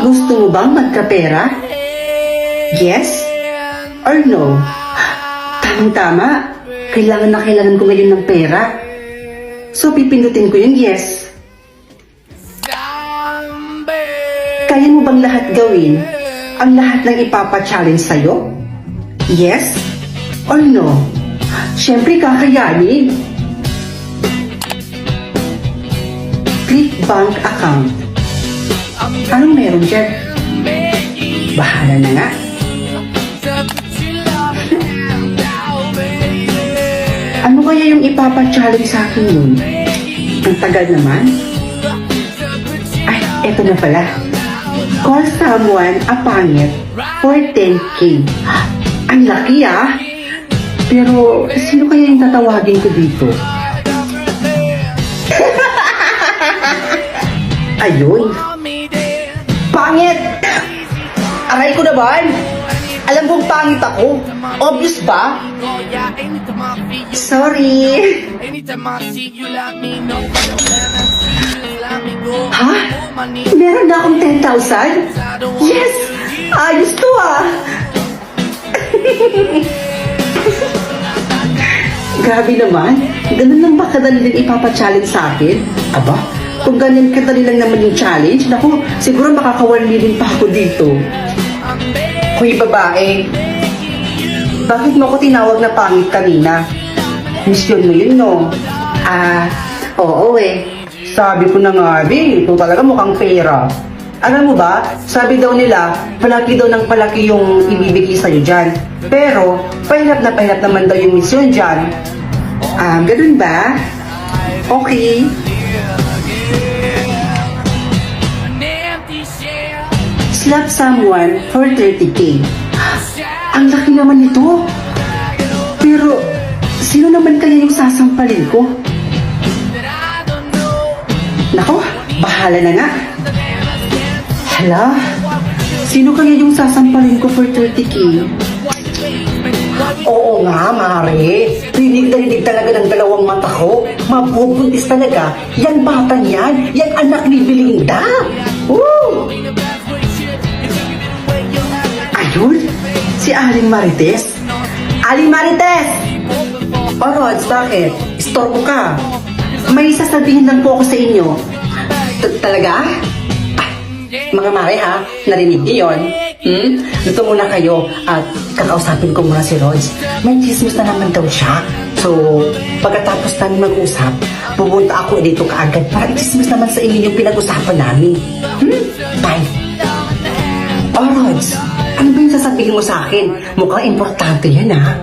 Gusto mo bang magkapera? Yes or no? Tamang-tama. Kailangan na kailangan ko ngayon ng pera. So, pipindutin ko yung yes. Kaya mo bang lahat gawin? Ang lahat ng ipapa-challenge sa'yo? Yes or no? Siyempre, kakayanin. Click bank account. Anong meron dyan? Bahala na nga. Ano kaya yung ipapa-challenge sa akin yun? Ang tagal naman. Ay, eto na pala. Call someone a pangit for 10K. Ang laki ah. Pero, sino kaya yung tatawagin ko dito? Ayun. Pangit! Aray ko naman! Alam kong pangit ako. Obvious ba? Sorry. Ha? Meron na akong 10,000? Yes! Ayos to ah! Grabe naman. Ganun lang ba kadali din ipapa-challenge sa akin? Aba, kung ganun kadali lang naman yung challenge, naku, siguro makakawali din pa ako dito. Hoy babae, bakit mo ko tinawag na pangit kanina? Misyon mo yun, no? Oo eh. Sabi ko na nga, ito talaga mukhang pera. Alam mo ba, sabi daw nila, palaki daw ng palaki yung ibibigay sa'yo dyan. Pero, pahirap naman daw yung misyon dyan. Ganun ba? Okay. Slap someone for 30K. Ang laki naman nito. Pero, sino naman kaya yung sasampalin ko? Nako, bahala na nga. Hala, sino kaya yung sasampalin ko for 30K? Oo nga, Mare. Rinig na rinig talaga ng dalawang mata ko. Mabubuntis talaga. Yan batang yan. Yan anak ni Belinda. Woo! Ayun, si Aling Marites. Aling Marites! O Rods, bakit? Istorbo ka. May sasabihin lang po ako sa inyo. Talaga? Mga mare ha, narinig niyo yun? Dito muna kayo at kakausapin ko muna si Rods. May chismis na naman daw siya. So, pagkatapos namin mag-usap, pupunta ako dito kaagad para i-chismis naman sa inyo yung pinag-usapan namin. Bye! O Rods, ano ba yung sasabihin mo sa akin? Mukhang importante yan ha.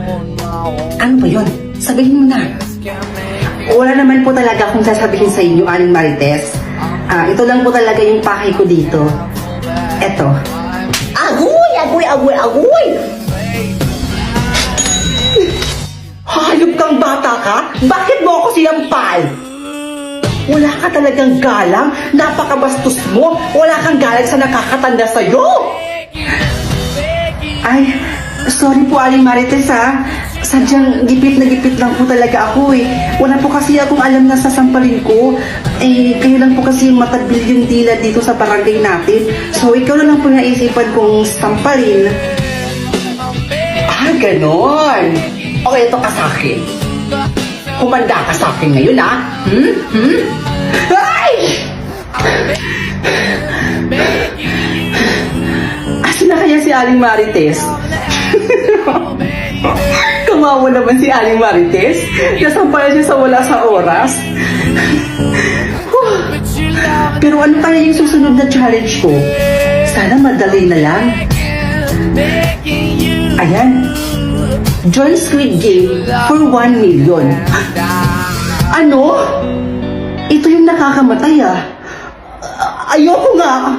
Ano ba yun? Sabihin mo na. Wala naman po talaga akong sasabihin sa inyo, Aling Marites. Ito lang po talaga yung pakay ko dito. Eto. Agoy! Agoy! Agoy! Agoy! Hayop kang bata ka? Bakit mo ako sinampal? Wala ka talagang galang? Napakabastos mo? Wala kang galang sa nakakatanda sa'yo? Ay, sorry po Aling Marites ha. Sadyang gipit na gipit lang po talaga ako eh. Wala po kasi akong alam na sasampalin ko. Kayo lang po kasi matagbil yung dila dito sa barangay natin. So, ikaw na lang po naisipan kong sampalin. Ganon. Okay, ito ka sa akin. Kumanda ka sa akin ngayon, ha? Ay! Asan na kaya si Aling Marites? Kawawa naman si Aling Marites. Nasampalan siya sa wala sa oras. Pero ano kaya yung susunod na challenge ko? Sana madali na lang. Ayan. Join Squid Game for 1 million. Ano? Ito yung nakakamatay ah. Ayoko nga.